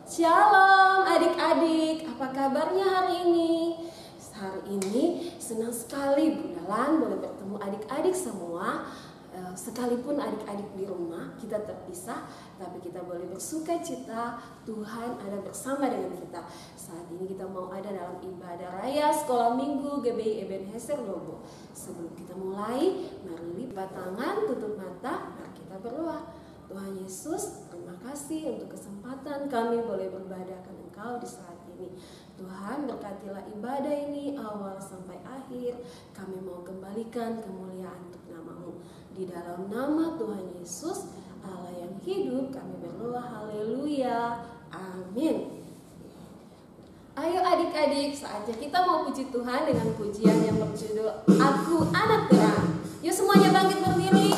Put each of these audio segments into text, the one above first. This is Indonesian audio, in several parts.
Shalom adik-adik, apa kabarnya hari ini? Hari ini senang sekali Bunda Lan boleh bertemu adik-adik semua. Sekalipun adik-adik di rumah kita terpisah, tapi kita boleh bersuka cita Tuhan ada bersama dengan kita. Saat ini kita mau ada dalam ibadah raya sekolah minggu GBI Ebenezer Lobo. Sebelum kita mulai, mari lipat tangan, tutup mata, mari kita berdoa. Tuhan Yesus, terima kasih untuk kesempatan kami boleh beribadah kepada Engkau di saat ini. Tuhan, berkatilah ibadah ini awal sampai akhir. Kami mau kembalikan kemuliaan untuk nama-Mu. Di dalam nama Tuhan Yesus, Allah yang hidup, kami berdoa. Haleluya. Amin. Ayo adik-adik, saatnya kita mau puji Tuhan dengan pujian yang berjudul Aku Anak Terang. Yuk semuanya bangkit berdiri.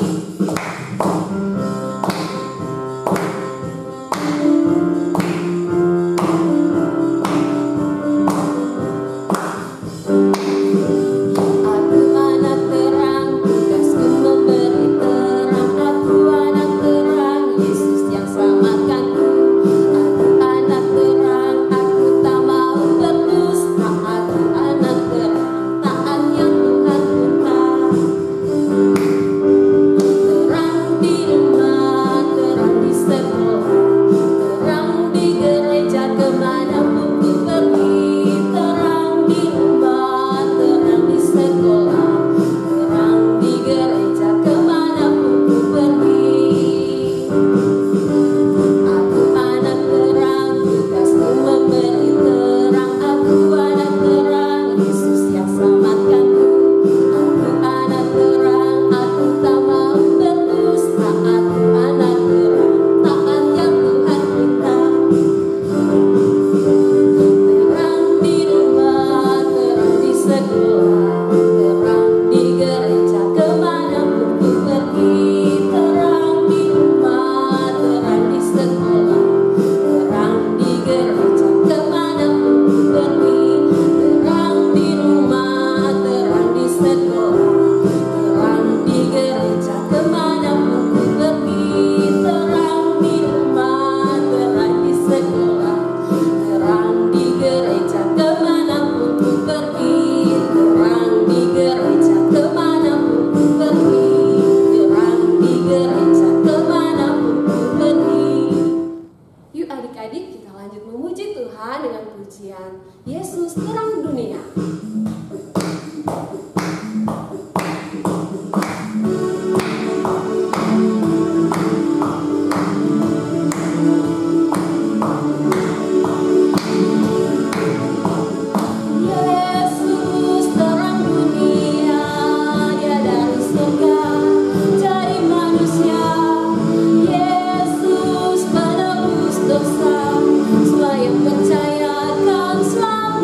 Yesus terang dunia. Yesus penebus dosa, semua yang percaya akan selamat.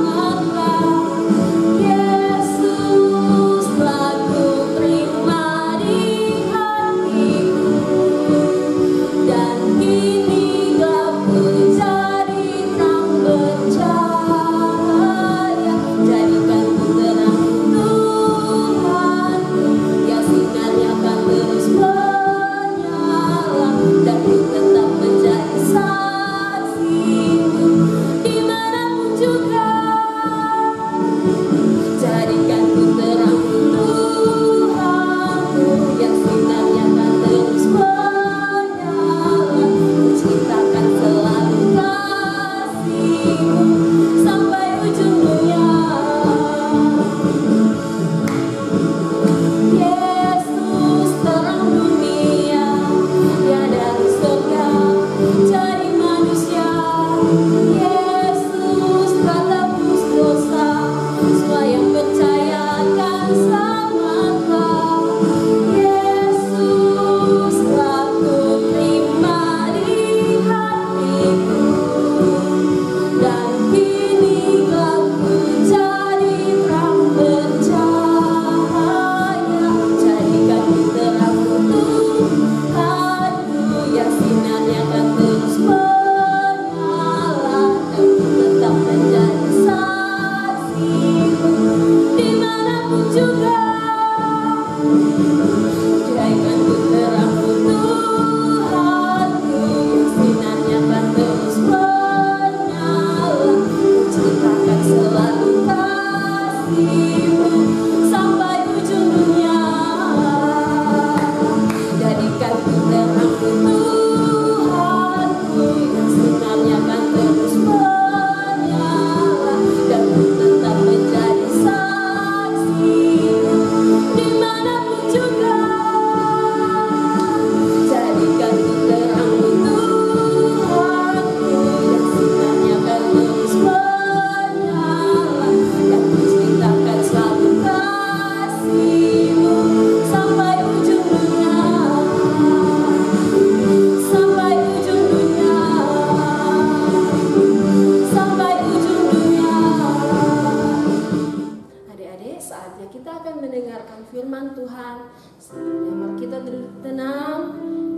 tenang,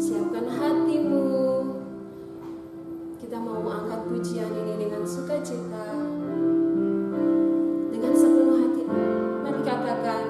siapkan hatimu. Kita mau angkat pujian ini dengan sukacita, dengan sepenuh hati. Mari katakan,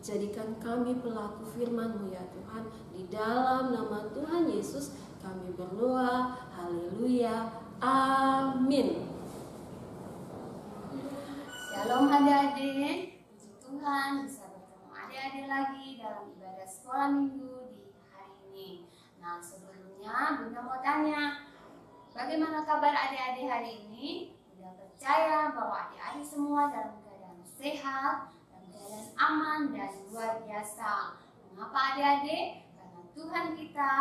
jadikan kami pelaku firman-Mu ya Tuhan. Di dalam nama Tuhan Yesus kami berdoa. Haleluya. Amin. Shalom adik-adik. Puji Tuhan bisa bertemu adik-adik lagi dalam ibadah sekolah minggu di hari ini. Nah, sebelumnya Bunda mau tanya, bagaimana kabar adik-adik hari ini? Bunda percaya bahwa adik-adik semua dalam keadaan sehat, dan aman dan luar biasa. Mengapa adik-adik? Karena Tuhan kita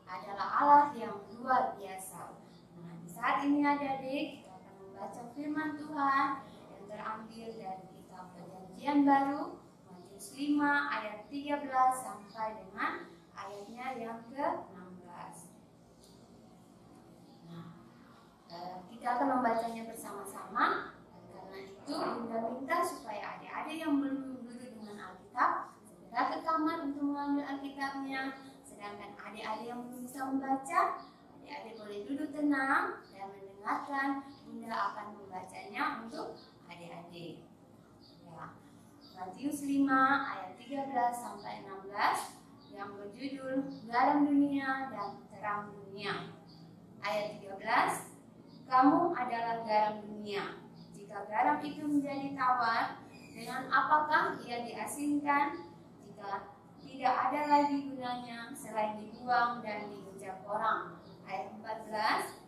adalah Allah yang luar biasa. Nah, di saat ini adik-adik kita akan membaca firman Tuhan yang terambil dari kitab Perjanjian Baru, Matius 5 ayat 13 sampai dengan ayatnya yang ke-16. Nah, kita akan membacanya bersama-sama. Karena itu Bunda minta supaya adik-adik yang belum duduk dengan Alkitab segera ke kamar untuk mengambil Alkitabnya. Sedangkan adik-adik yang belum bisa membaca, adik-adik boleh duduk tenang dan mendengarkan. Bunda akan membacanya untuk adik-adik. Ya. Matius 5 ayat 13 sampai 16 yang berjudul Garam Dunia dan Terang Dunia. Ayat 13, kamu adalah garam dunia. Jika garam itu menjadi tawar, dengan apakah ia diasinkan? Jika tidak ada lagi gunanya selain dibuang dan dihujat orang. Ayat 14,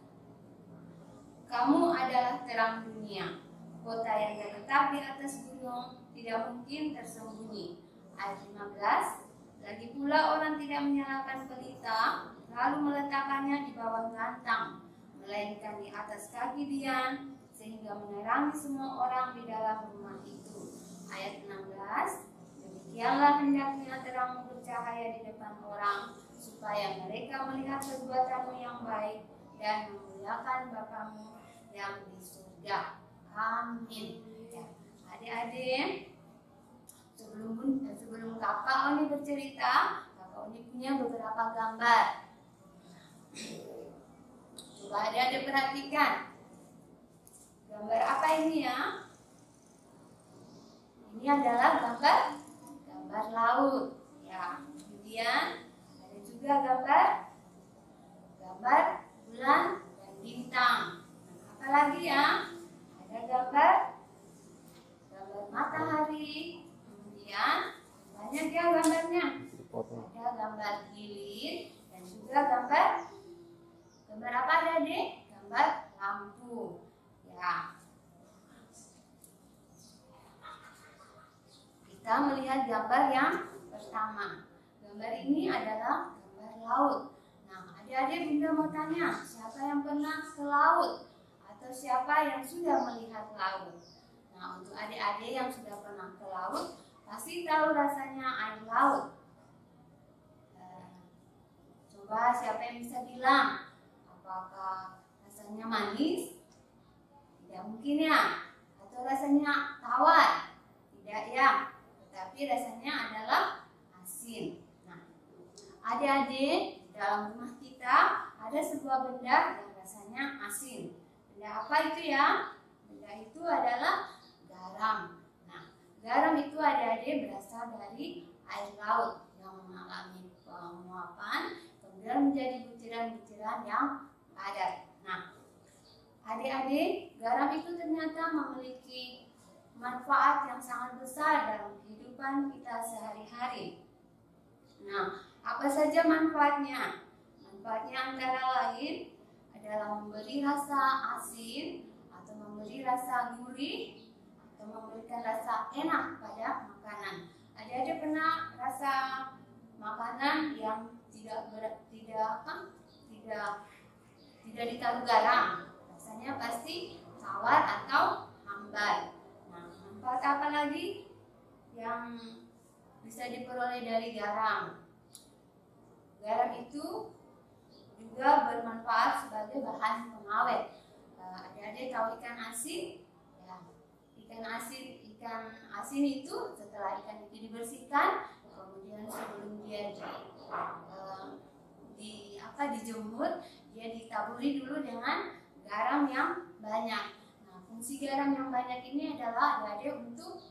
kamu adalah terang dunia. Kota yang terletak di atas gunung tidak mungkin tersembunyi. Ayat 15, lagi pula orang tidak menyalakan pelita lalu meletakkannya di bawah gantang, melainkan di atas kaki dian, sehingga menerangi semua orang di dalam rumah itu. Ayat 16, demikianlah hendaknya terangmu bercahaya di depan orang, supaya mereka melihat perbuatanmu yang baik dan memuliakan Bapamu yang di surga. Amin. Ya, adik-adik, sebelum Kakak Oni bercerita, Kakak Oni punya beberapa gambar. Coba adik-adik perhatikan. Gambar apa ini ya? Ini adalah gambar laut. Ya, kemudian ada juga gambar bulan dan bintang. Apa lagi ya? Ada gambar matahari. Kemudian banyak ya gambarnya. Ada gambar lilin dan juga gambar apa adik? Gambar lampu. Ya. Kita melihat gambar yang pertama. Gambar ini adalah gambar laut. Nah, adik-adik Bunda mau tanya, siapa yang pernah ke laut? Atau siapa yang sudah melihat laut? Nah, untuk adik-adik yang sudah pernah ke laut, pasti tahu rasanya air laut. Coba siapa yang bisa bilang, apakah rasanya manis? Tidak mungkin ya. Atau rasanya tawar? Tidak ya. Tetapi rasanya adalah asin. Nah, adik-adik, dalam rumah kita ada sebuah benda yang rasanya asin. Benda apa itu ya? Benda itu adalah garam. Nah, garam itu adik-adik berasal dari air laut yang mengalami penguapan, kemudian menjadi butiran-butiran yang padat. Nah, adik-adik, garam itu ternyata memiliki manfaat yang sangat besar dalam kehidupan kita sehari-hari. Nah, apa saja manfaatnya? Manfaatnya antara lain adalah memberi rasa asin, atau memberi rasa gurih, atau memberikan rasa enak pada makanan. Adik-adik pernah rasa makanan yang tidak ditaruh garam? Rasanya pasti tawar atau hambar. Nah, manfaat apa lagi yang bisa diperoleh dari garam? Garam itu juga bermanfaat sebagai bahan pengawet. Adik-adik tahu ikan asin? Ya, ikan asin itu setelah ikan itu dibersihkan, kemudian sebelum dia dijemur, dia ditaburi dulu dengan garam yang banyak. Nah, fungsi garam yang banyak ini adalah adik-adik untuk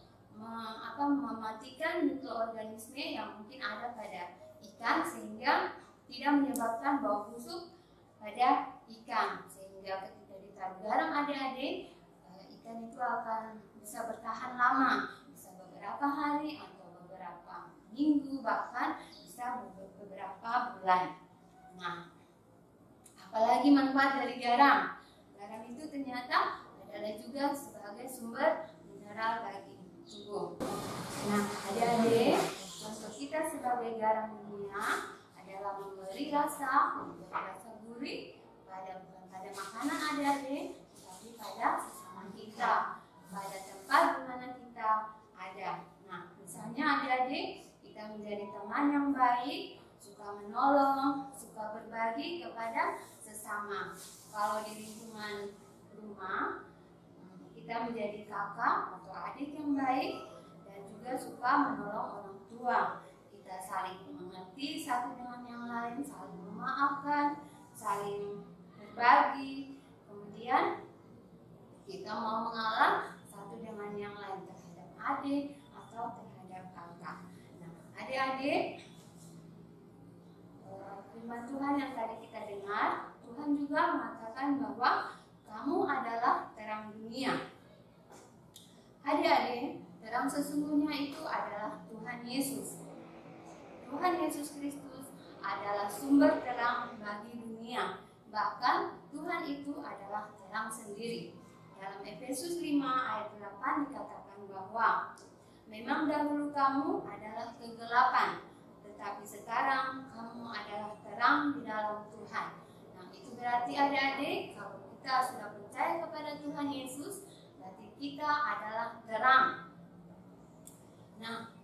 mematikan mikroorganisme yang mungkin ada pada ikan, sehingga tidak menyebabkan bau busuk pada ikan. Sehingga ketika ditaruh garam adik-adik, ikan itu akan bisa bertahan lama, bisa beberapa hari atau beberapa minggu, bahkan bisa beberapa bulan. Nah, apalagi manfaat dari garam? Garam itu ternyata adalah juga sebagai sumber mineral bagi tubuh. Nah, adik-adik, untuk kita sebagai garam dunia adalah memberi rasa gurih bukan pada makanan adik-adik, tapi pada sesama kita, pada tempat di mana kita ada. Nah, misalnya adik-adik, kita menjadi teman yang baik, suka menolong, suka berbagi kepada sesama. Kalau di lingkungan rumah, kita menjadi kakak atau adik yang baik dan juga suka menolong orang tua. Kita saling mengerti satu dengan yang lain, saling memaafkan, saling berbagi. Kemudian kita mau mengalah satu dengan yang lain terhadap adik atau terhadap kakak. Nah, adik-adik, firman Tuhan yang tadi kita dengar, Tuhan juga mengatakan bahwa kamu adalah terang dunia. Adik-adik, terang sesungguhnya itu adalah Tuhan Yesus. Tuhan Yesus Kristus adalah sumber terang bagi dunia. Bahkan Tuhan itu adalah terang sendiri. Dalam Efesus 5 ayat 8 dikatakan bahwa memang dahulu kamu adalah kegelapan, tetapi sekarang kamu adalah terang di dalam Tuhan. Nah, itu berarti adik-adik, kalau kita sudah percaya kepada Tuhan Yesus, berarti kita adalah terang. Nah,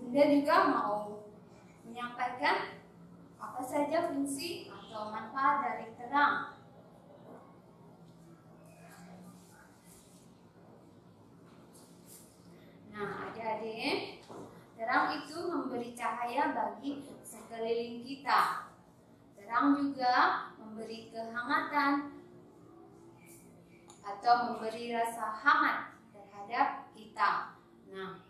Bunda juga mau menyampaikan Apa saja fungsi atau manfaat dari terang? Nah, adik-adik, terang itu memberi cahaya bagi sekeliling kita. Terang juga memberi kehangatan atau memberi rasa hangat terhadap kita. Nah,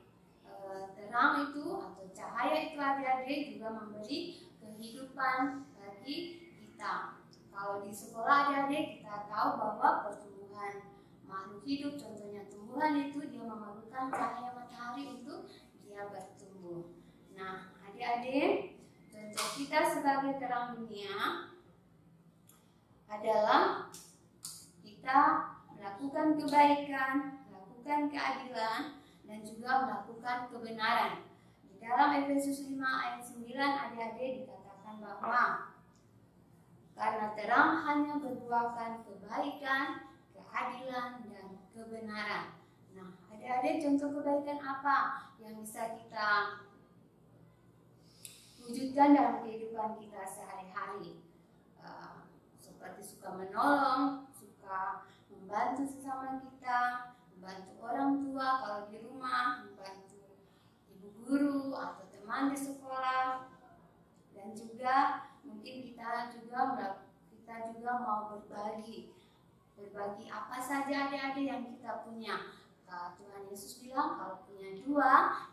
terang itu atau cahaya itu adik-adik juga memberi kehidupan bagi kita. Kalau di sekolah adik-adik kita tahu bahwa pertumbuhan makhluk hidup, contohnya tumbuhan itu dia memerlukan cahaya matahari untuk dia bertumbuh. Nah, adik-adik, contoh kita sebagai terang dunia adalah kita melakukan kebaikan, melakukan keadilan, dan juga melakukan kebenaran. Di dalam Efesus 5 ayat 9 adik-adik dikatakan bahwa karena terang hanya berbuahkan kebaikan, keadilan, dan kebenaran. Nah, adik-adik, contoh kebaikan apa yang bisa kita wujudkan dalam kehidupan kita sehari-hari? Seperti suka menolong, suka membantu sesama kita, membantu orang tua kalau di rumah, membantu ibu guru atau teman di sekolah, dan juga mungkin kita juga mau berbagi apa saja adik-adik yang kita punya. Tuhan Yesus bilang kalau punya 2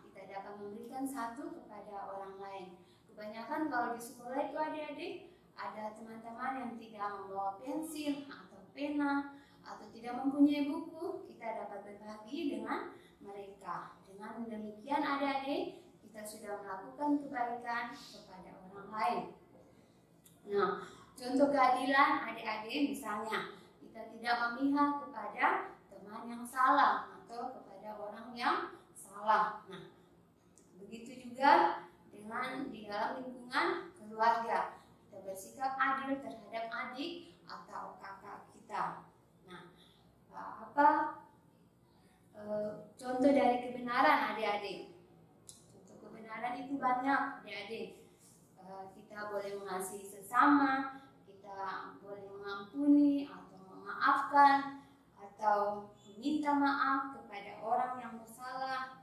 kita dapat memberikan 1 kepada orang lain. Kebanyakan kalau di sekolah itu adik-adik ada teman-teman yang tidak membawa pensil atau pena atau tidak mempunyai buku, kita dapat berbagi dengan mereka. Dengan demikian adik-adik kita sudah melakukan kebaikan kepada orang lain. Nah, contoh keadilan adik-adik misalnya kita tidak memihak kepada teman yang salah atau kepada orang yang salah. Nah, begitu juga dengan di dalam lingkungan keluarga. Kita bersikap adil terhadap adik atau kakak kita. Nah, contoh dari kebenaran adik-adik? Contoh kebenaran itu banyak adik-adik. Kita boleh mengasihi sesama, kita boleh mengampuni atau memaafkan atau meminta maaf kepada orang yang bersalah,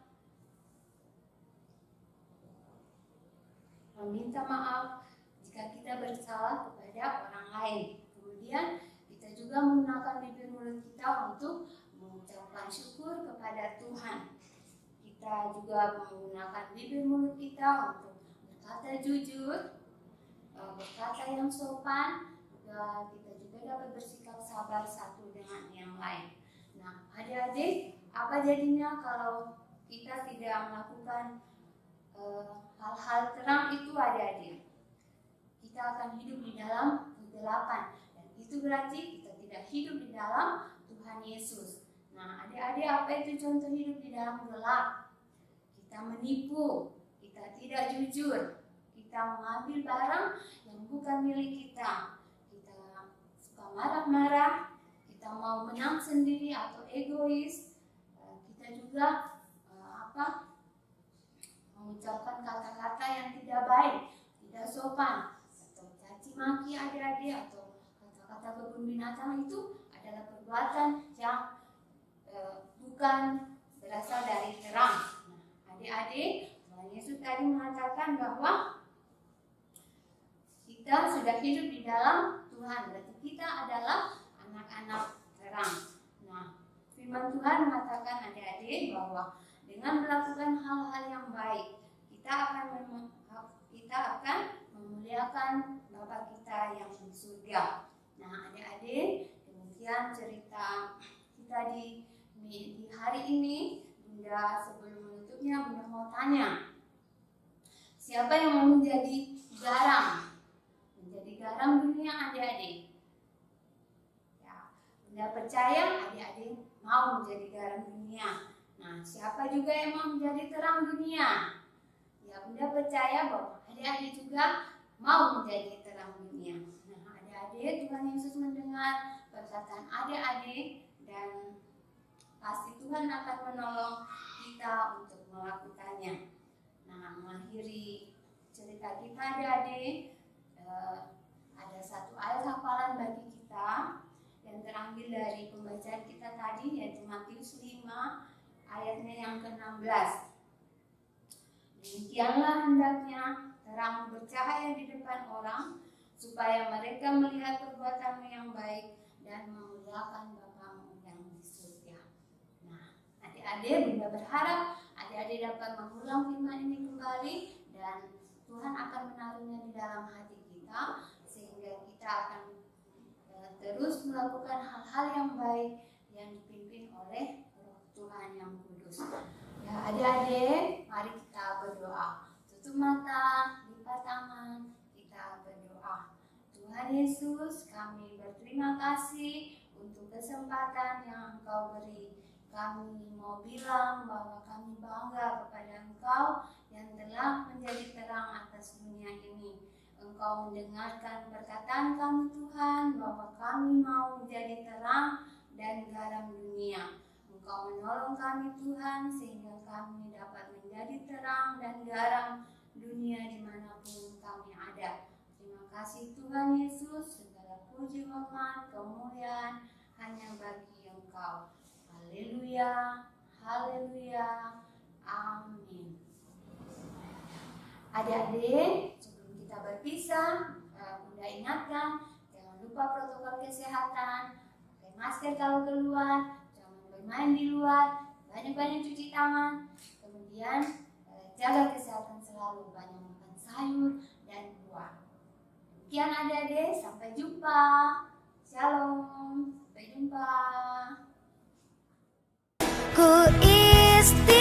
meminta maaf jika kita bersalah kepada orang lain. Kemudian kita juga menggunakan bibir mulut kita untuk mengucapkan syukur kepada Tuhan. Kita juga menggunakan bibir mulut kita untuk berkata jujur, berkata yang sopan. Kita juga dapat bersikap sabar satu dengan yang lain. Nah, adik-adik, apa jadinya kalau kita tidak melakukan hal-hal terang itu adik-adik? Kita akan hidup di dalam kegelapan, dan itu berarti kita tidak hidup di dalam Tuhan Yesus. Nah, adik-adik, apa itu contoh hidup di dalam gelap? Kita menipu, kita tidak jujur, kita mengambil barang yang bukan milik kita, kita suka marah-marah, kita mau menang sendiri atau egois, kita juga mengucapkan kata-kata yang tidak baik, tidak sopan, atau caci maki adik-adik, atau kata-kata kebun binatang. Itu adalah perbuatan yang bukan berasal dari terang. Nah, adik-adik, Tuhan Yesus tadi mengatakan bahwa kita sudah hidup di dalam Tuhan, berarti kita adalah anak-anak terang. Nah, firman Tuhan mengatakan adik-adik bahwa dengan melakukan hal-hal yang baik, kita akan memuliakan Bapa kita yang di surga. Nah, adik-adik, demikian cerita kita di hari ini. Bunda, sebelum menutupnya, Bunda mau tanya, siapa yang mau menjadi garam? Menjadi garam dunia adik-adik. Ya, Bunda percaya adik-adik mau menjadi garam dunia. Nah, siapa juga yang mau menjadi terang dunia? Ya, Bunda percaya bahwa adik-adik juga mau menjadi terang dunia. Nah, adik-adik, Tuhan Yesus mendengar perkataan adik-adik, dan pasti Tuhan akan menolong kita untuk melakukannya. Nah, mengakhiri cerita kita adik-adik, ada satu ayat hafalan bagi kita yang terambil dari pembacaan kita tadi, yaitu Matius 5 ayatnya yang ke-16. Demikianlah hendaknya terang bercahaya di depan orang, supaya mereka melihat perbuatanmu yang baik dan memuliakan Bapamu yang di surga. Nah, adik-adik, Bunda berharap adik-adik dapat mengulang firman ini kembali, dan Tuhan akan menaruhnya di dalam hati kita, sehingga kita akan terus melakukan hal-hal yang baik yang dipimpin oleh Roh Tuhan yang kudus. Ya, adik-adik, mari kita berdoa. Tutup mata, lipat tangan, kita berdoa. Tuhan Yesus, kami berterima kasih untuk kesempatan yang Engkau beri. Kami mau bilang bahwa kami bangga kepada Engkau yang telah menjadi terang atas dunia ini. Engkau mendengarkan perkataan kami Tuhan, bahwa kami mau menjadi terang dan garam dunia. Engkau menolong kami Tuhan, sehingga kami dapat menjadi terang dan garam dunia dimanapun kami ada. Terima kasih Tuhan Yesus, segala puji, hormat, kemuliaan hanya bagi Engkau. Haleluya, haleluya, amin. Adik-adik, sebelum kita berpisah, Bunda ingatkan, jangan lupa protokol kesehatan, pakai masker kalau keluar, jangan bermain di luar, banyak-banyak cuci tangan, kemudian jaga kesehatan selalu, banyak makan sayur dan buah. Demikian adik-adik, sampai jumpa. Shalom, sampai jumpa. Ku istimewa.